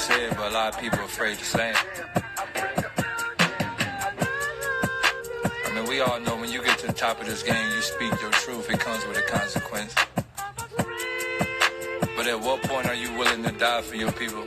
say it, but a lot of people are afraid to say it. I mean, we all know when you get to the top of this game, you speak your truth, it comes with a consequence. But at what point are you willing to die for your people?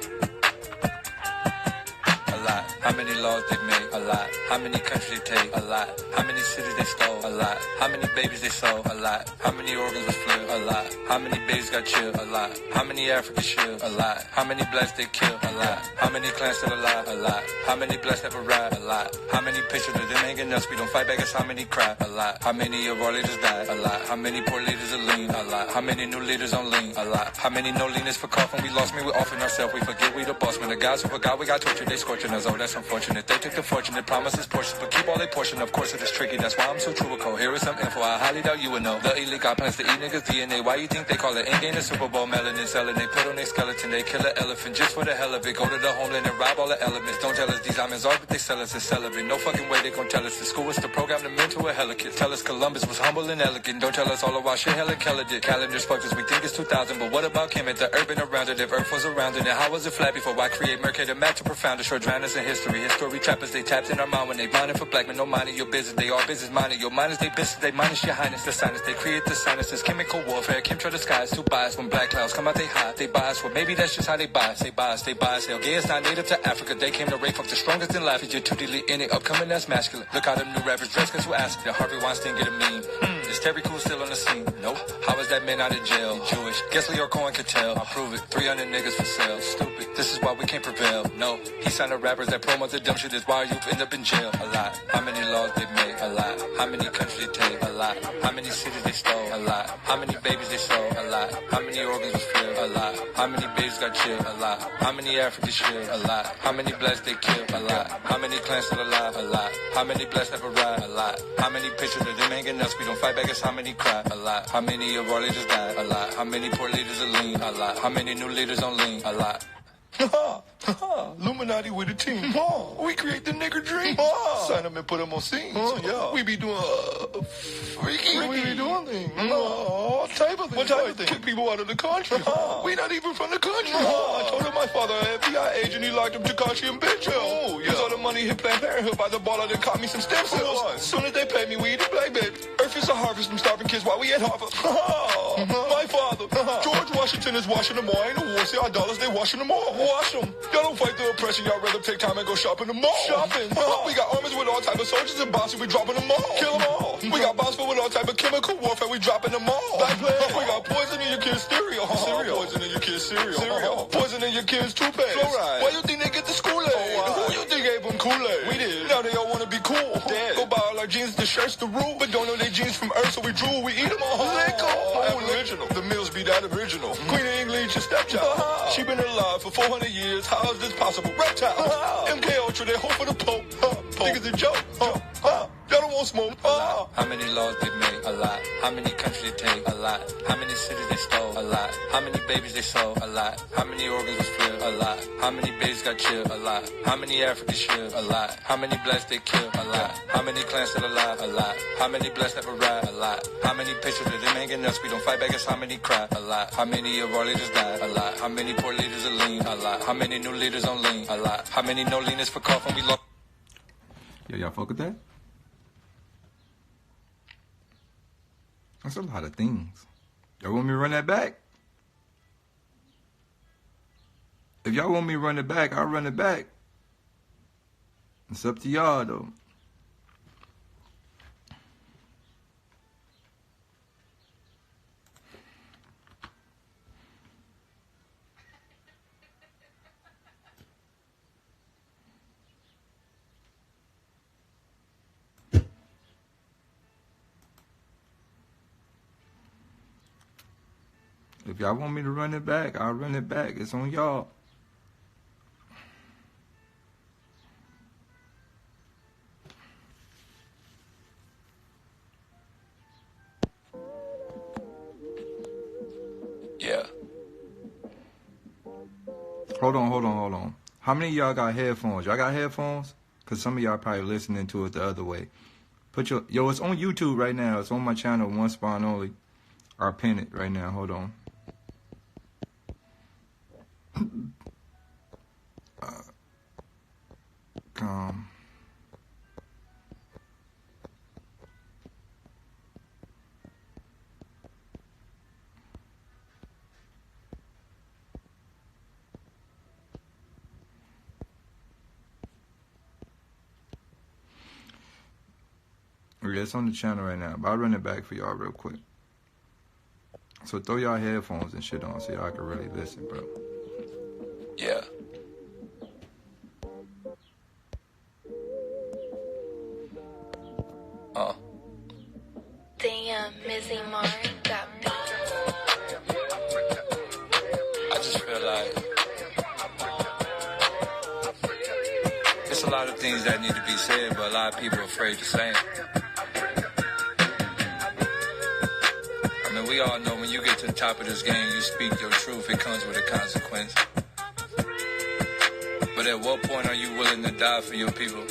A lot. How many laws they made? A lot. How many countries they take? A lot. How many cities they stole? A lot. How many babies they sold? A lot. How many organs were flipped? A lot. How many babies got killed? A lot. How many Africans killed? A lot. How many blacks they killed? A lot. How many clans still alive? A lot. How many blacks never ride? A lot. How many pictures of them hanging us? We don't fight back as how many cry? A lot. How many of our leaders died? A lot. How many poor leaders are lean? A lot. How many new leaders on lean? A lot. How many no leaners for coffin? We lost me, we offering ourselves. We forget we the boss. When the guys who forgot we got tortured, they scorching us. Oh, that's unfortunate. They took the fortune, they promised us portions, but keep all they portion. Of course it is tricky, that's why I'm so true with code. Here is some info, I highly doubt you would know. The elite got plans to eat niggas DNA. Why you think they call it endgame the Super Bowl? Melanin selling, they put on their skeleton. They kill an elephant just for the hell of it. Go to the homeland and rob all the elements. Don't tell us these diamonds are, but they sell us as celibate. No fucking way they gon' tell us the school was to program the men to a hella kid. Tell us Columbus was humble and elegant. Don't tell us all about shit Helen Keller did. Calendars fucked us, we think it's 2000, but what about Kemet? The urban around it, if Earth was around it, and how was it flat before I create Mercator map to profound? Short drown us in history. History trappers, they tapped in our mind when they minding for black men. No mind in your business, they all business minded. Your mind is they business, they minus your highness. The sinus, they create the sinuses. Chemical warfare, chemtrail disguise. Too biased when black clouds come out, they hide. They bias, well maybe that's just how they bias. They bias, they bias. Hell, gay is not native to Africa. They came to rape fuck the strongest in life. Is you're too delete in it, upcoming that's masculine. Look how them new rappers dress, cause who asked? Did Harvey Weinstein get a meme? Is Terry Crews still on the scene? Nope. How is that man out of jail? He Jewish. Guess Leo Cohen could tell. I'll prove it. 300 niggas for sale. Stupid. This is why we can't prevail. No. He signed up rappers that promote the dumb shit. Is why you end up in jail. A lot. How many laws they made? A lot. How many countries they take? A lot. How many cities they stole? A lot. How many babies they sold? A lot. How many organs was filled? A lot. How many babies got killed? A lot. How many Africans killed? A lot. How many blacks they killed? A lot. How many clans still alive? A lot. How many blacks never ride? A lot. How many pictures of them hanging us? We don't fight back as how many cry? A lot. How many of our leaders died? A lot. How many poor leaders are lean? A lot. How many new leaders on lean? A lot. Illuminati with a team. We create the nigger dream. Sign them and put them on scenes. Yeah. We be doing freaky. We be doing things. All type of things. What type of things? Kick people out of the country. We not even from the country. I told him my father an FBI agent. He locked up Takashi and Big Joe. Oh, yeah. Use all the money hit Planned Parenthood by the baller that caught me some stem cells. Soon as they pay me, we eat a black baby. Earth is a harvest from starving kids while we at Harvard. My father, George Washington is washing them all. Ain't no war. See our dollars, they washing them all. Wash them. Y'all don't fight the oppression. Y'all rather take time and go shopping the mall. Shopping. We got armies with all type of soldiers and bombs. We dropping them all. Kill them all. We got bombs with all type of chemical warfare. We dropping them all. Black plague. We got poison in your kids' cereal. Poison in your kids' cereal. Poison in your kids' toothpaste. Fluoride. Why you think they get the Kool-Aid? Who you think gave them Kool-Aid? We did. Now they all want to be cool. Dead. Go buy all our jeans, the shirts, the rule. But don't know they jeans from Earth, so we drool. We eat them all. Original. The meals be that original. Queen of England, your stepchild. She been alive for 400 years. How is this possible? Reptile. MK Ultra, they hope for the Pope. Think it's a joke. Y'all don't want smoke. How many laws they made? A lot. How many countries they take? A lot. How many cities they stole? A lot. How many babies they sold? A lot. How many organs was filled? A lot. How many babies got killed? A lot. How many Africans killed? A lot. How many blacks they killed? A lot. How many clans still alive? A lot. How many blacks never ride? A lot. How many pictures of them hanging us? We don't fight back as how many cry? A lot. How many of our leaders died? A lot. How many poor leaders are lean? A lot. How many new leaders on lean? A lot. How many no leaners for coffin? We lost. Yo, y'all fuck with that? That's a lot of things. Y'all want me to run that back? If y'all want me to run it back, I'll run it back. It's up to y'all, though. If y'all want me to run it back, I'll run it back. It's on y'all. Yeah. Hold on. How many of y'all got headphones? Y'all got headphones? Because some of y'all probably listening to it the other way. Yo, it's on YouTube right now. It's on my channel, One Spawn Only. I'll pin it right now. Hold on. Yeah, it's on the channel right now, but I'll run it back for y'all real quick. So throw y'all headphones and shit on so y'all can really listen, bro. Yeah. Damn, Mizzy Martin got beat. I just feel like there's a lot of things that need to be said, but a lot of people are afraid to say them. I mean, we all know when you get to the top of this game, you speak your truth, it comes with a consequence. But at what point are you willing to die for your people?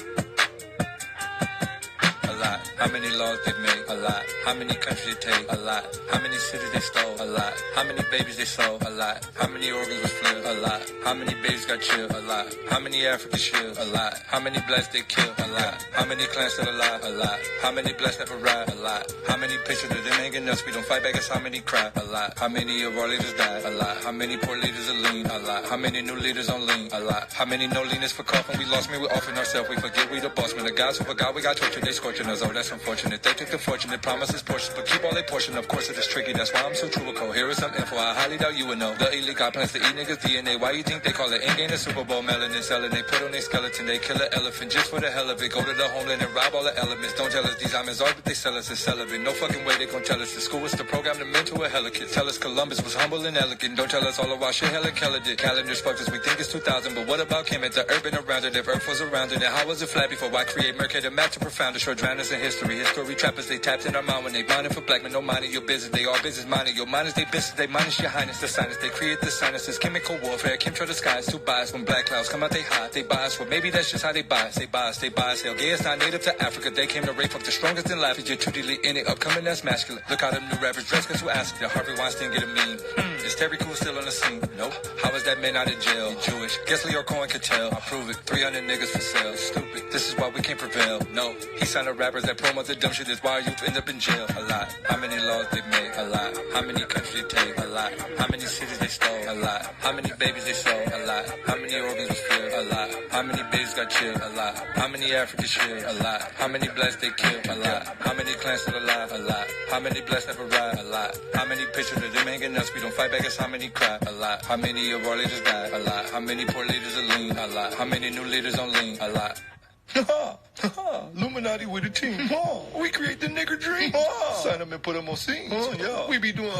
A lot. How many laws they make? A lot. How many countries they take? A lot. How many cities they stole? A lot. How many babies they sold? A lot. How many organs was flipped? A lot. How many babies got killed? A lot. How many Africans killed? A lot. How many blacks they killed? A lot. How many clans still alive? A lot. How many blacks never ride? A lot. How many pictures of them hanging us? We don't fight back. It's how many cry? A lot. How many of our leaders died? A lot. How many poor leaders are lean? A lot. How many new leaders on lean? A lot. How many no leaners for coffin? We lost me. We offering ourselves. We forget we the boss. Man, the guys who forgot we got tortured. They scorching us. Oh, that's unfortunate. They took the fortunate promises portions, but keep all their portion. Of course it is tricky. That's why I'm so true. Here is some info. I highly doubt you would know. The elite got plans to eat niggas DNA. Why you think they call it endgame? The Super Bowl melanin selling. They put on their skeleton. They kill an elephant just for the hell of it. Go to the homeland and rob all the elements. Don't tell us these diamonds are, but they sell us as celibate. No fucking way they gon' tell us the school was to program the men to a hella kid. Tell us Columbus was humble and elegant. Don't tell us all of our shit Helen Keller did. Calendars fucked us. We think it's 2000, but what about Kemet? The urban around it. If Earth was around it, and how was it flat before I create Mercator map to profound? To show drown us in history. History trappers they tapped in our mind when they minding for black men. No minding your business. They all business minding. Your mind is they business. They minus your highness. The sinus. They create the sinuses. Chemical warfare. Chemtrail the skies. Too biased when black clouds come out. They hide. They bias. Well, maybe that's just how they bias. They bias. They bias. Hell, gay is not native to Africa. They came to rape up the strongest and laughing. You're too delete in it. Upcoming that's masculine. Look how them new rappers dress. Cause who asked? Did Harvey Weinstein get a meme? Is Terry Crews still on the scene? Nope. How is that man out of jail? He Jewish. Guess Leo Cohen could tell. I prove it. 300 niggas for sale. Stupid. This is why we can't prevail. No. He signed up rappers that promote the dumb shit. That's why youth end up in jail. A lot. How many laws they make? A lot. How many countries they take? A lot. How many cities they stole? A lot. How many babies they sold? A lot. How many organs was filled? A lot. How many babies got killed? A lot. How many Africans killed? A lot. How many blacks they killed? A lot. How many clans still alive? A lot. How many blacks never ride? A lot. How many pictures of them hanging us? We don't fight back. It's how many cry? A lot. How many of our leaders died? A lot. How many poor leaders are lean? A lot. How many new leaders on lean? A lot. Illuminati with a team. We create the nigger dream. Sign them and put them on scenes. Yeah. We be doing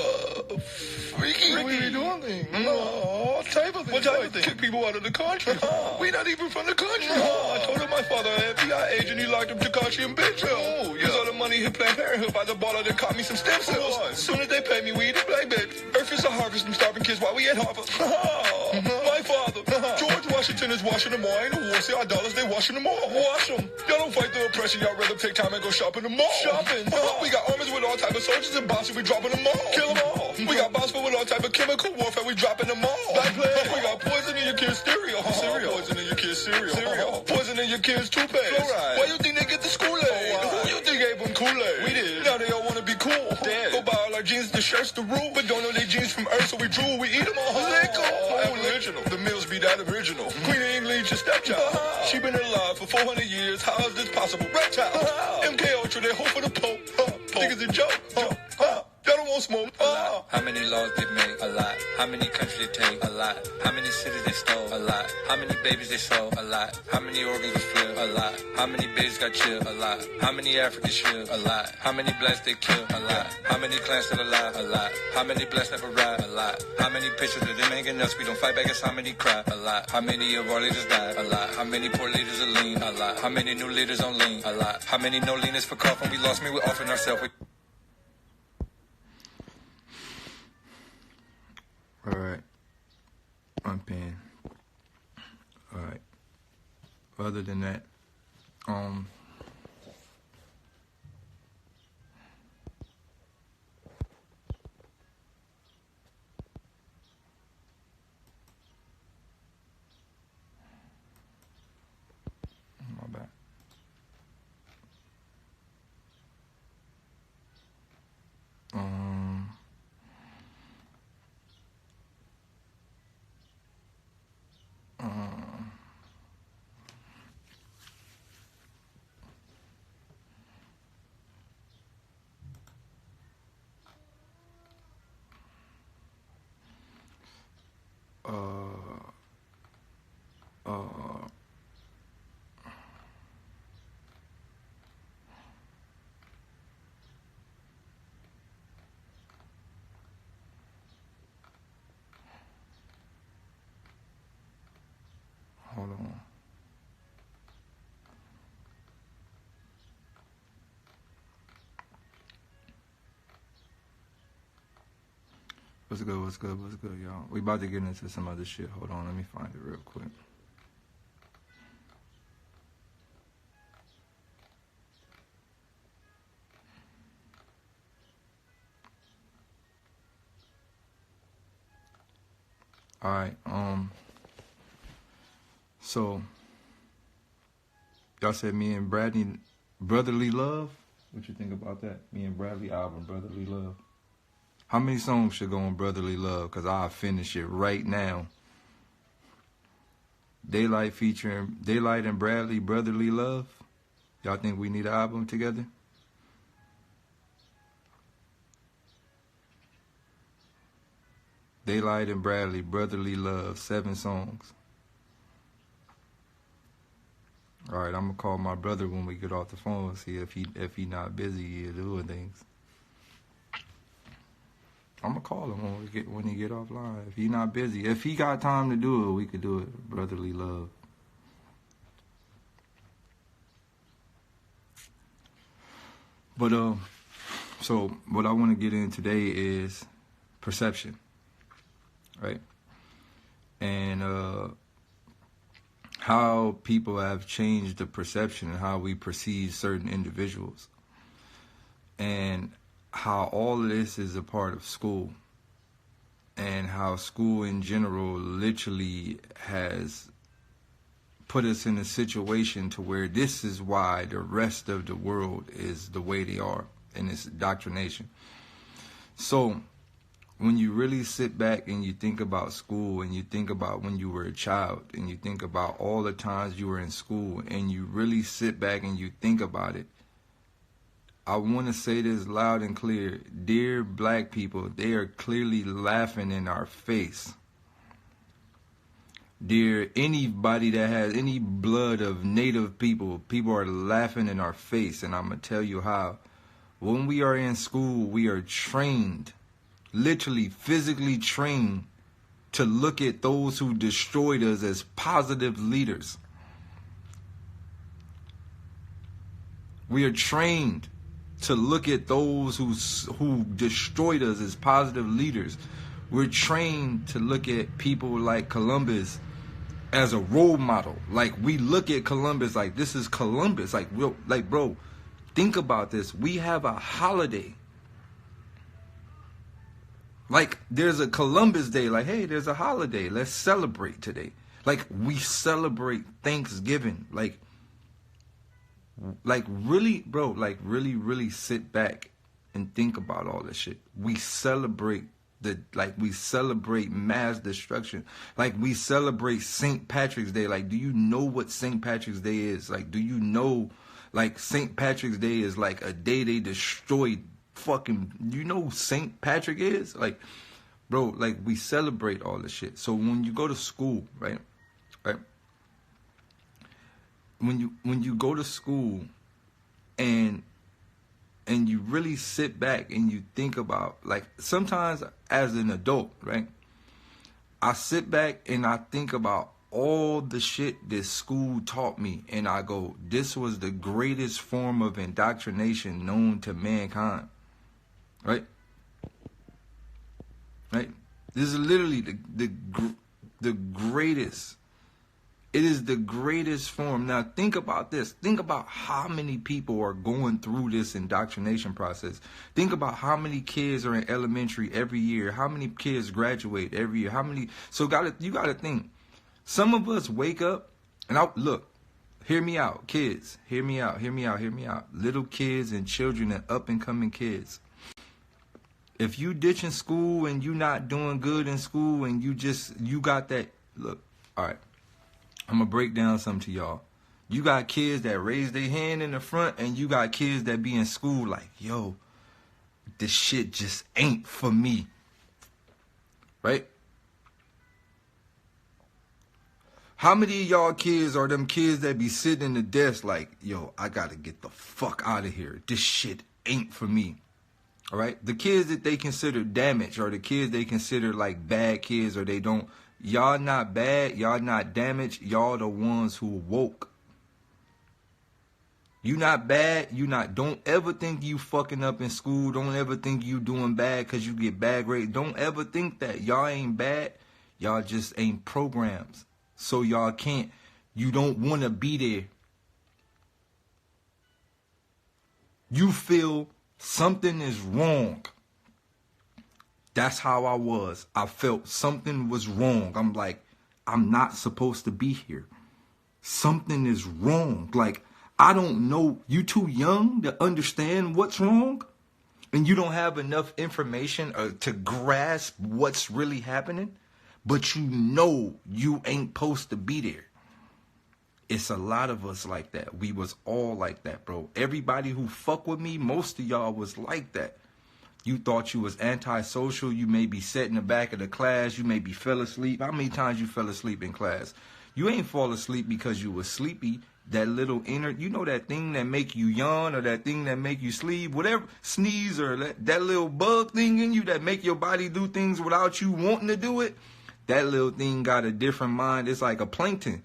freaky. We be doing things. All type of things. What type of things? Kick people out of the country. We not even from the country. I told him my father an FBI agent. He locked up Takashi and Big Phil. Use all the money he Planned Parenthood by the baller that caught me some stem cells. Soon as they pay me, we eat a black baby. Earth is a harvest from starving kids while we at Harvard. My father, George Washington is washing them all. Ain't no war. See our dollars, they washing them all. Wash them. Y'all don't fight the oppression. Y'all rather take time and go shopping the mall. Shopping. We got armies with all type of soldiers and bombs. We dropping them all. Kill them all. We got bombs with all type of chemical warfare. We dropping them all. Black plague. We got poison in your kids' cereal. Poison in your kids' cereal. Poison in your kids' toothpaste. Fluoride. Why you think they get the Kool-Aid? Who you think gave them Kool-Aid? We did. Now they all want to be cool. Dead. Go buy all our jeans, the shirts, the rule. But don't know they jeans from Earth, so we drool. We eat them all. Original. The meals be that original. Queen of England, your stepchild. She been alive for 400 years. How is this possible? Reptile. MK Ultra, they hope for the Pope. Think it's a joke. Y'all don't want smoke. How many laws they make? A lot. How many countries they take? A lot. How many cities they stole? A lot. How many babies they sold? A lot. How many organs was filled? A lot. How many babies got killed? A lot. How many Africans killed? A lot. How many blacks they killed? A lot. How many clans still alive? A lot. How many blacks never ride? A lot. How many pictures of them hanging us? We don't fight back. It's how many cry? A lot. How many of our leaders died? A lot. How many poor leaders are lean? A lot. How many new leaders on lean? A lot. How many no leaners for coffin? We lost me. We're offering ourselves. All right. I'm paying. All right. Other than that, What's good, y'all? We about to get into some other shit. Hold on, let me find it real quick. Alright, so y'all said me and Bradley, Brotherly Love? What you think about that? Me and Bradley album, Brotherly Love. How many songs should go on Brotherly Love? Because I'll finish it right now. DAYLYT featuring DAYLYT and Bradley, Brotherly Love. Y'all think we need an album together? DAYLYT and Bradley, Brotherly Love, 7 songs. All right, I'm gonna call my brother when we get off the phone, see if he not busy doing things. I'm gonna call him when he get offline. If he not busy, if he got time to do it, we could do it. Brotherly Love. But so what I want to get in today is perception, right? And how people have changed the perception and how we perceive certain individuals, and how all of this is a part of school, and how school in general literally has put us in a situation to where this is why the rest of the world is the way they are in this indoctrination. So when you really sit back and you think about school, and you think about when you were a child, and you think about all the times you were in school, and you really sit back and you think about it, I want to say this loud and clear. Dear black people, they are clearly laughing in our face. Dear anybody that has any blood of native people, people are laughing in our face. And I'm going to tell you how. When we are in school, we are trained, literally physically trained, to look at those who destroyed us as positive leaders. We are trained to look at those who destroyed us as positive leaders. We're trained to look at people like Columbus as a role model. Like, we look at Columbus like, this is Columbus. Like, bro, think about this. We have a holiday. Like, there's a Columbus Day. Like, hey, there's a holiday. Let's celebrate today. Like, we celebrate Thanksgiving. Like really, bro, like really sit back and think about all this shit. We celebrate we celebrate mass destruction. Like, we celebrate St. Patrick's Day. Like, do you know what St. Patrick's Day is? Like, do you know, like, St. Patrick's Day is like a day they destroyed fucking, you know who St. Patrick is? Like, bro, like, we celebrate all this shit. So when you go to school, right? When you go to school and you really sit back and you think about, like, sometimes as an adult, right, I sit back and I think about all the shit that school taught me, and I go, this was the greatest form of indoctrination known to mankind, right? This is literally the greatest. It is the greatest form. Now, think about this. Think about how many people are going through this indoctrination process. Think about how many kids are in elementary every year. How many kids graduate every year. How many? So you gotta think. Some of us wake up, and look, hear me out, kids. Hear me out. Little kids and children and up-and-coming kids. If you ditching school and you not doing good in school and you got that, look, all right. I'm going to break down something to y'all. You got kids that raise their hand in the front, and you got kids that be in school like, yo, this shit just ain't for me. Right? How many of y'all kids are them kids that be sitting in the desk like, yo, I got to get the fuck out of here. This shit ain't for me. All right? The kids that they consider damaged, or the kids they consider like bad kids, or they don't. Y'all not bad, y'all not damaged, y'all the ones who woke. You not bad. You not. Don't ever think you fucking up in school. Don't ever think you doing bad because you get bad grades. Don't ever think that. Y'all ain't bad. Y'all just ain't programs. So y'all can't. You don't want to be there. You feel something is wrong. That's how I was. I felt something was wrong. I'm like, I'm not supposed to be here. Something is wrong. Like, I don't know. You too young to understand what's wrong, and you don't have enough information to grasp what's really happening, but you know you ain't supposed to be there. It's a lot of us like that. We was all like that, bro. Everybody who fuck with me, most of y'all was like that. You thought you was antisocial. You may be sat in the back of the class. You maybe fell asleep. How many times you fell asleep in class? You ain't fall asleep because you was sleepy. That little inner, you know, that thing that make you yawn or that thing that make you sleep, whatever, sneeze, or that little bug thing in you that make your body do things without you wanting to do it. That little thing got a different mind. It's like a plankton.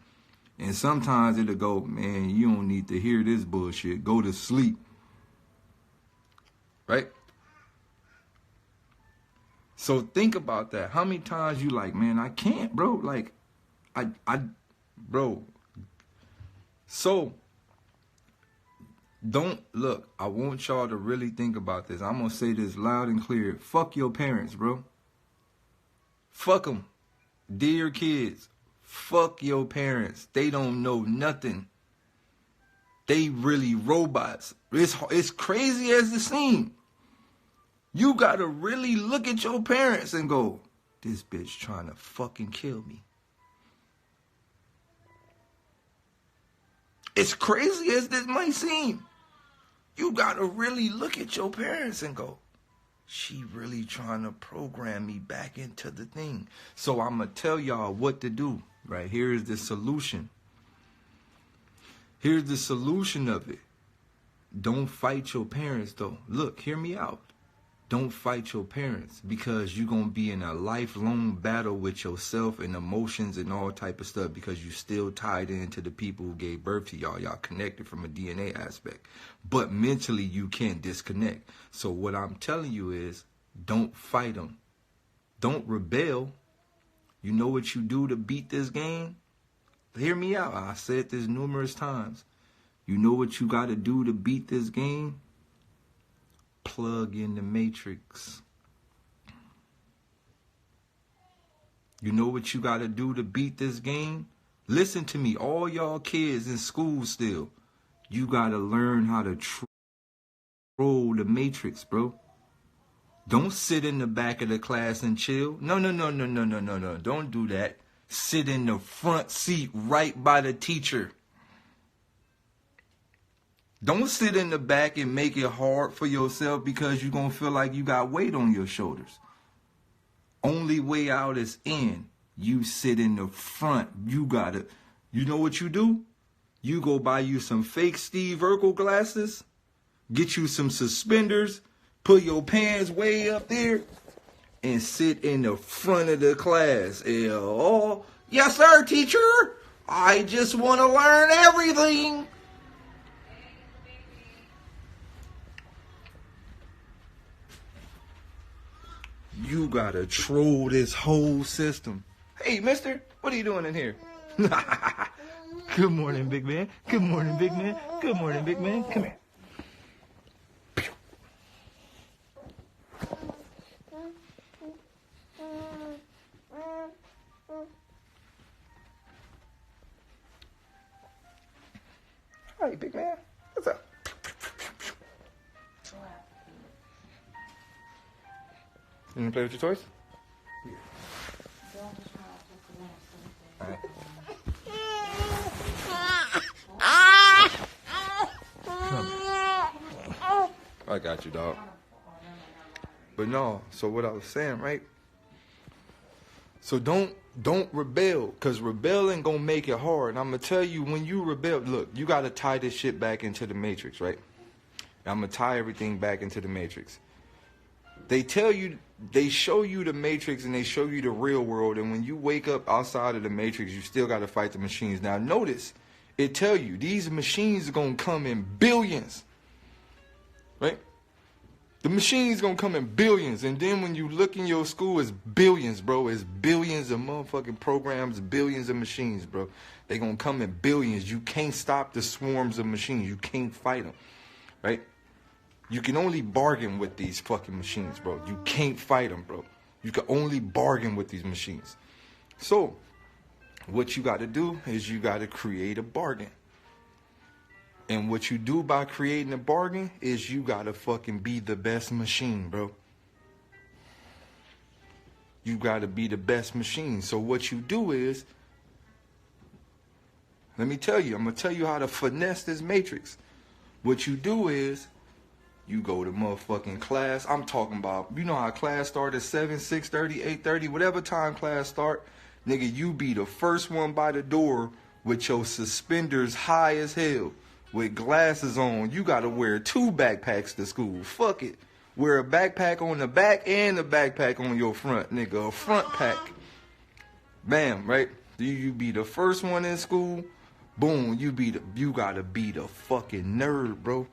And sometimes it'll go, man, you don't need to hear this bullshit. Go to sleep. Right? So think about that. How many times you like, man, I can't, bro. Like, bro. So, don't, look, I want y'all to really think about this. I'm going to say this loud and clear. Fuck your parents, bro. Fuck them. Dear kids, fuck your parents. They don't know nothing. They really robots. It's crazy as it seems. You got to really look at your parents and go, this bitch trying to fucking kill me. As crazy as this might seem, you got to really look at your parents and go, she really trying to program me back into the thing. So I'm going to tell y'all what to do. Right? Here's the solution. Here's the solution of it. Don't fight your parents, though. Look, hear me out. Don't fight your parents, because you're going to be in a lifelong battle with yourself and emotions and all type of stuff, because you still tied into the people who gave birth to y'all. Y'all connected from a DNA aspect. But mentally, you can't disconnect. So what I'm telling you is, don't fight them. Don't rebel. You know what you do to beat this game? Hear me out. I said this numerous times. You know what you got to do to beat this game? Plug in the matrix. You know what you got to do to beat this game? Listen to me, all y'all kids in school still. You got to learn how to control the matrix, bro. Don't sit in the back of the class and chill. No. Don't do that. Sit in the front seat right by the teacher. Don't sit in the back and make it hard for yourself, because you're going to feel like you got weight on your shoulders. Only way out is in. You sit in the front. You know what you do? You go buy you some fake Steve Urkel glasses, get you some suspenders, put your pants way up there, and sit in the front of the class. Oh, yes, sir, teacher. I just want to learn everything. You gotta troll this whole system. Hey, mister, what are you doing in here? Good morning, big man. Good morning, big man. Good morning, big man. Come here. Hi, big man. What's up? You want to play with your toys? All right. I got you, dog. But no, so what I was saying, right? So don't rebel, because rebelling gonna make it hard. And I'm gonna tell you, when you rebel, look, you gotta tie this shit back into the matrix, right? I'm gonna tie everything back into the matrix. They tell you, they show you the matrix and they show you the real world, and when you wake up outside of the matrix, you still got to fight the machines. Now notice, it tell you these machines are gonna come in billions, right? The machines gonna come in billions, and then when you look in your school, it's billions, bro. It's billions of motherfucking programs, billions of machines, bro. They gonna come in billions. You can't stop the swarms of machines. You can't fight them, right? You can only bargain with these fucking machines, bro. You can't fight them, bro. You can only bargain with these machines. So, what you got to do is you got to create a bargain. And what you do by creating a bargain is you got to fucking be the best machine, bro. You got to be the best machine. So what you do is, let me tell you, I'm going to tell you how to finesse this matrix. What you do is, you go to motherfucking class. I'm talking about, you know how class start at 7, 6:30, 8:30, whatever time class start. Nigga, you be the first one by the door with your suspenders high as hell, with glasses on. You gotta wear 2 backpacks to school. Fuck it. Wear a backpack on the back and a backpack on your front, nigga. A front pack. Bam, right? You be the first one in school. Boom, you gotta be the fucking nerd, bro.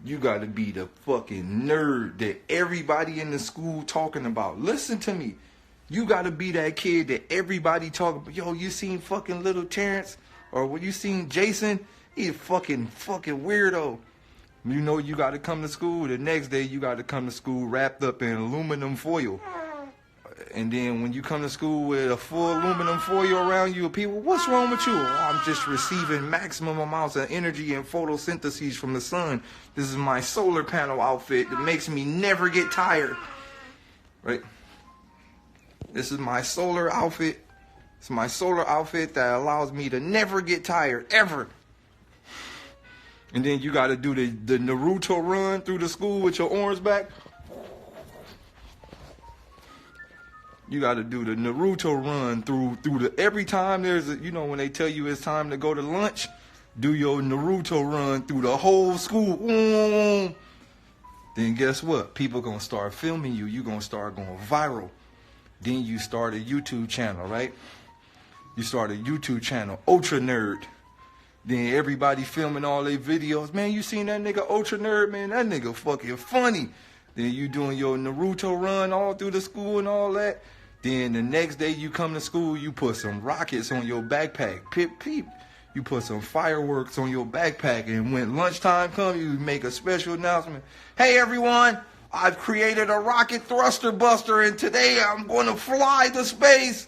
You gotta be the fucking nerd that everybody in the school talking about. Listen to me. You gotta be that kid that everybody talking about. Yo, you seen fucking little Terrence? Or when you seen Jason? He a fucking weirdo. You know you gotta come to school. The next day you gotta come to school wrapped up in aluminum foil. And then when you come to school with a full aluminum foil around you, people, what's wrong with you? Oh, I'm just receiving maximum amounts of energy and photosynthesis from the sun. This is my solar panel outfit that makes me never get tired. Right? This is my solar outfit. It's my solar outfit that allows me to never get tired, ever. And then you got to do the Naruto run through the school with your orange back. You got to do the Naruto run through the, every time there's a, you know, when they tell you it's time to go to lunch, do your Naruto run through the whole school. Then guess what? People going to start filming you. You going to start going viral. Then you start a YouTube channel, right? You start a YouTube channel, Ultra Nerd. Then everybody filming all their videos. Man, you seen that nigga Ultra Nerd? Man, that nigga fucking funny. Then you doing your Naruto run all through the school and all that. Then the next day you come to school, you put some rockets on your backpack. Pip, peep. You put some fireworks on your backpack. And when lunchtime comes, you make a special announcement. Hey, everyone, I've created a rocket thruster buster, and today I'm going to fly to space.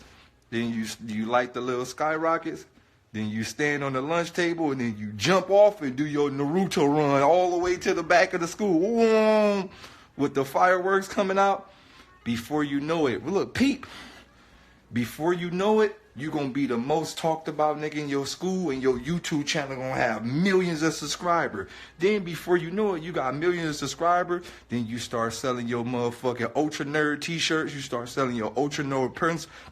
Then you light the little skyrockets. Then you stand on the lunch table, and then you jump off and do your Naruto run all the way to the back of the school. With the fireworks coming out. Before you know it, look, peep. Before you know it, you're going to be the most talked about nigga in your school, and your YouTube channel going to have millions of subscribers. Then before you know it, you got millions of subscribers. Then you start selling your motherfucking Ultra Nerd t-shirts. You start selling your Ultra Nerd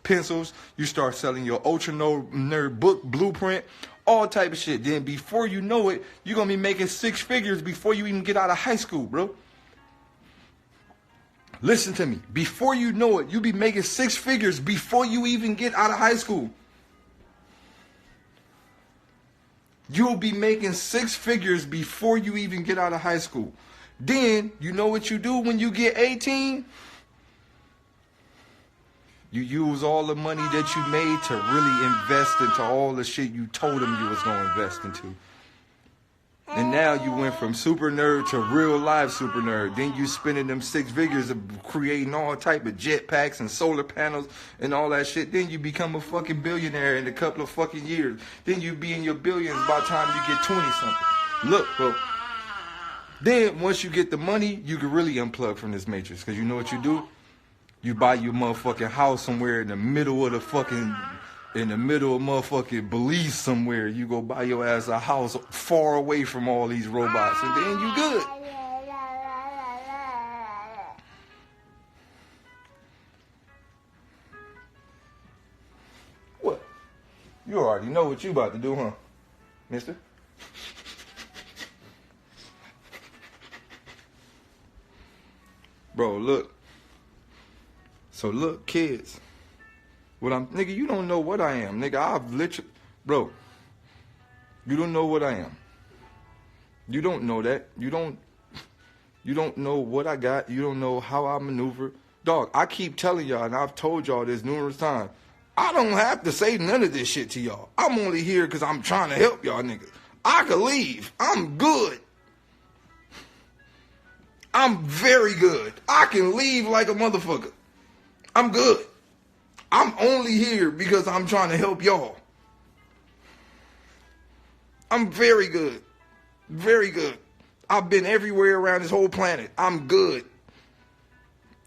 pencils. You start selling your Ultra Nerd book blueprint. All type of shit. Then before you know it, you're going to be making 6 figures before you even get out of high school, bro. Listen to me. Before you know it, you'll be making 6 figures before you even get out of high school. You'll be making 6 figures before you even get out of high school. Then, you know what you do when you get 18? You use all the money that you made to really invest into all the shit you told them you was going to invest into. And now you went from super nerd to real life super nerd. Then you spending them 6 figures of creating all type of jetpacks and solar panels and all that shit. Then you become a fucking billionaire in a couple of fucking years. Then you be in your billions by the time you get 20 something. Look, bro. Then once you get the money, you can really unplug from this matrix. Because you know what you do? You buy your motherfucking house somewhere in the middle of the fucking... in the middle of motherfucking Belize somewhere. You go buy your ass a house far away from all these robots, and then you good. What? You already know what you about to do, huh, mister? Bro, look. So look, kids. What I'm, nigga, you don't know what I am, nigga. Bro, you don't know what I am. You don't know that. You don't know what I got. You don't know how I maneuver. Dog, I keep telling y'all, and I've told y'all this numerous times, I don't have to say none of this shit to y'all. I'm only here because I'm trying to help y'all niggas. I could leave. I'm good. I'm very good. I can leave like a motherfucker. I'm good. I'm only here because I'm trying to help y'all. I'm very good. Very good. I've been everywhere around this whole planet. I'm good.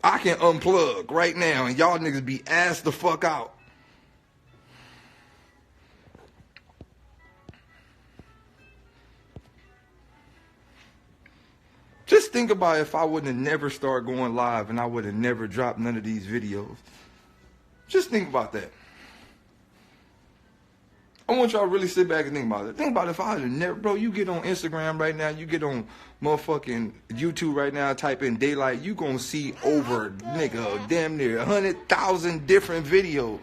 I can unplug right now and y'all niggas be asked the fuck out. Just think about if I wouldn't have never started going live and I would have never dropped none of these videos. Just think about that. I want y'all to really sit back and think about it. Think about if I had never, bro, you get on Instagram right now, you get on motherfucking YouTube right now, type in DAYLYT, you gonna see over, nigga, damn near 100,000 different videos.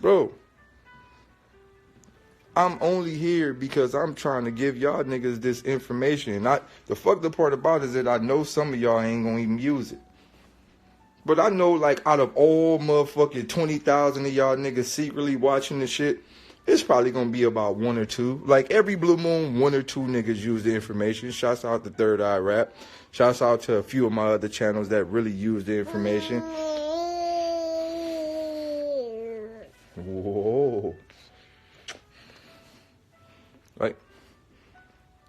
Bro, I'm only here because I'm trying to give y'all niggas this information. The fucked up part about it is that I know some of y'all ain't gonna even use it. But I know, like, out of all motherfucking 20,000 of y'all niggas secretly watching this shit, it's probably gonna be about one or two. Like, every blue moon, one or two niggas use the information. Shouts out to Third Eye Rap. Shouts out to a few of my other channels that really use the information. Whoa. Like,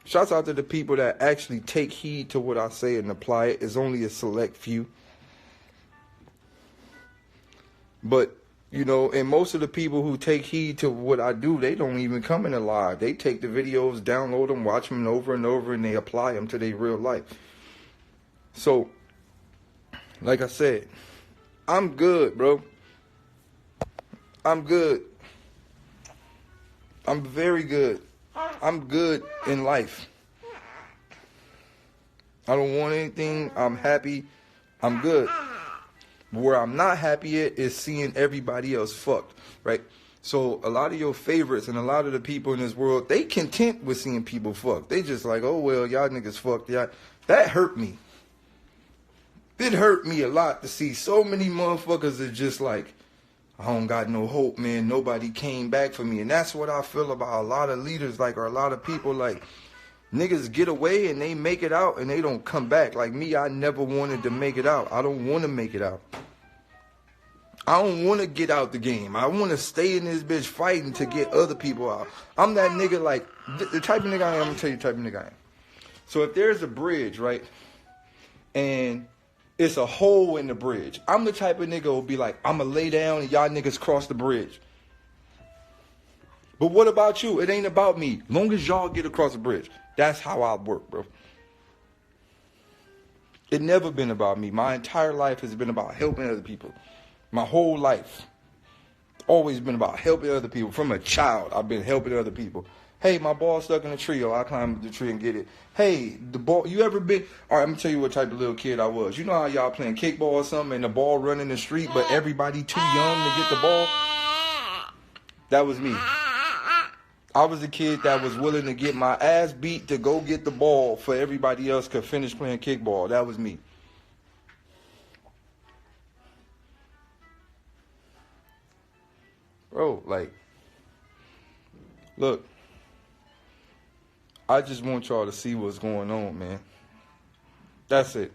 shouts out to the people that actually take heed to what I say and apply it. It's only a select few. But, you know, and most of the people who take heed to what I do, they don't even come in live. They take the videos, download them, watch them over and over, and they apply them to their real life. So, like I said, I'm good, bro. I'm good. I'm very good. I'm good in life. I don't want anything. I'm happy. I'm good. Where I'm not happy at is seeing everybody else fucked, right? So a lot of your favorites and a lot of the people in this world, they content with seeing people fucked. They just like, oh, well, y'all niggas fucked. Yeah, that hurt me. It hurt me a lot to see so many motherfuckers that just like, I don't got no hope, man. Nobody came back for me. And that's what I feel about a lot of leaders, like, or a lot of people, like, niggas get away and they make it out and they don't come back. Like me, I never wanted to make it out. I don't want to make it out. I don't want to get out the game. I want to stay in this bitch fighting to get other people out. I'm that nigga, like, the type of nigga I am, I'm going to tell you the type of nigga I am. So if there's a bridge, right, and it's a hole in the bridge, I'm the type of nigga who'll be like, I'm going to lay down and y'all niggas cross the bridge. But what about you? It ain't about me. Long as y'all get across the bridge. That's how I work, bro. It never been about me. My entire life has been about helping other people. My whole life. Always been about helping other people. From a child, I've been helping other people. Hey, my ball stuck in a tree. Oh, I climb the tree and get it. Hey, the ball, you ever been... All right, I'm going to tell you what type of little kid I was. You know how y'all playing kickball or something and the ball running the street, but everybody too young to get the ball? That was me. I was a kid that was willing to get my ass beat to go get the ball for everybody else could finish playing kickball. That was me. Bro, like, look, I just want y'all to see what's going on, man. That's it.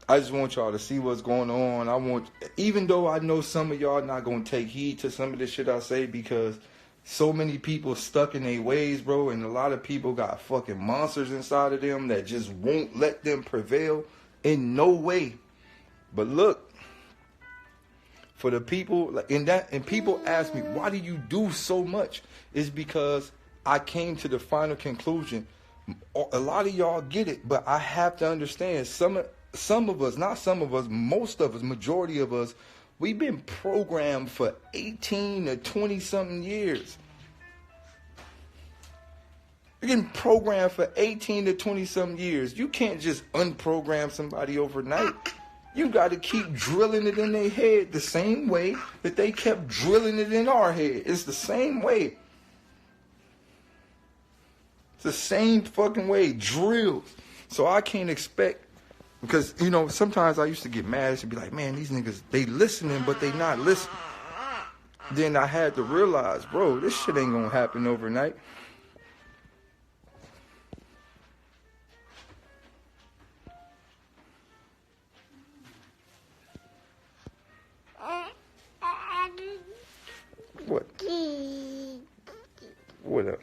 I just want y'all to see what's going on. Even though I know some of y'all not going to take heed to some of the shit I say because so many people stuck in their ways, bro, and a lot of people got fucking monsters inside of them that just won't let them prevail in no way. But look, for the people and people ask me, why do you do so much? It's because I came to the final conclusion. A lot of y'all get it, but I have to understand some of us, not some of us, most of us, majority of us, we've been programmed for 18 to 20 something years. You're getting programmed for 18 to 20-some years. You can't just unprogram somebody overnight. You got to keep drilling it in their head the same way that they kept drilling it in our head. It's the same way. It's the same fucking way. Drills. So I can't expect, because, you know, sometimes I used to get mad. I used to be like, man, these niggas, they listening, but they not listening. Then I had to realize, bro, this shit ain't gonna happen overnight. What? What up?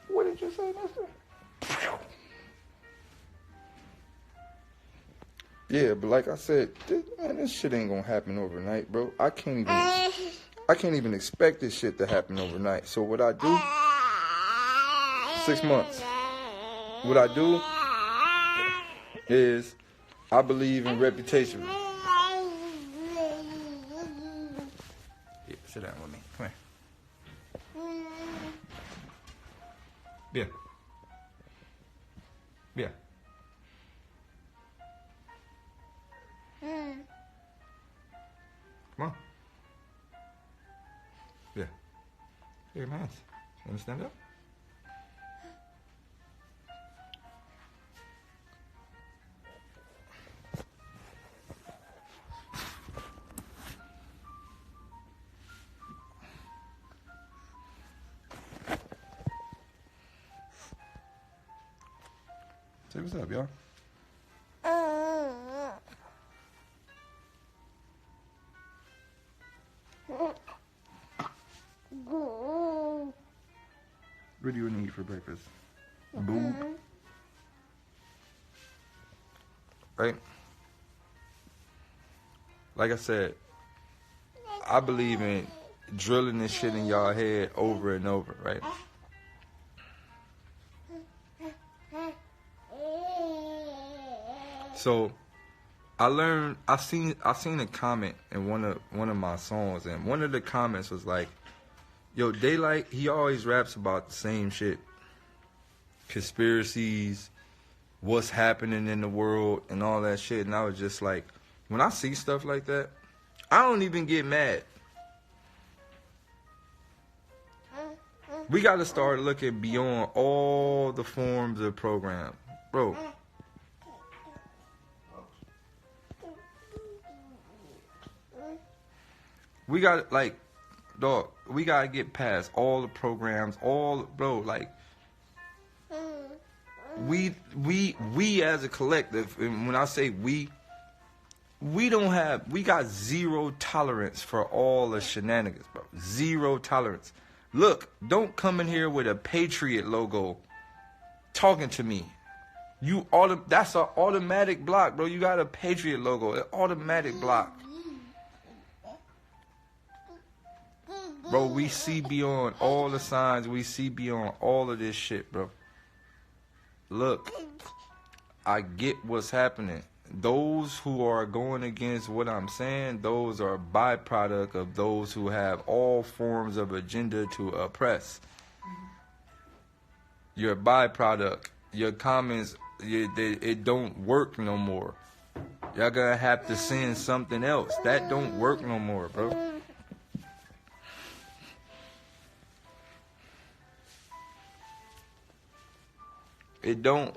What did you say, mister? Yeah, but like I said, this shit ain't gonna happen overnight, bro. I can't even expect this shit to happen overnight. So what I do, 6 months. What I do is I believe in reputation. Yeah, sit down with me. Come here. Yeah. Come on. Yeah. Here, man. You want to stand up? Say what's up, y'all. What do you want to eat for breakfast? Boob. Right? Like I said, I believe in drilling this shit in y'all head over and over, right? So I seen a comment in one of my songs, and one of the comments was like, yo, DAYLYT, he always raps about the same shit. Conspiracies, what's happening in the world, and all that shit. And I was just like, when I see stuff like that, I don't even get mad. We got to start looking beyond all the forms of program. Bro. We got, like, dog, we got to get past all the programs, bro, like, we as a collective, and when I say we got zero tolerance for all the shenanigans, bro. Zero tolerance. Look, don't come in here with a Patriot logo talking to me. That's an automatic block, bro. You got a Patriot logo, an automatic block. Bro, we see beyond all the signs. We see beyond all of this shit, bro. Look, I get what's happening. Those who are going against what I'm saying, those are a byproduct of those who have all forms of agenda to oppress. You're a byproduct. Your comments, it don't work no more. Y'all gonna have to send something else. That don't work no more, bro. It don't.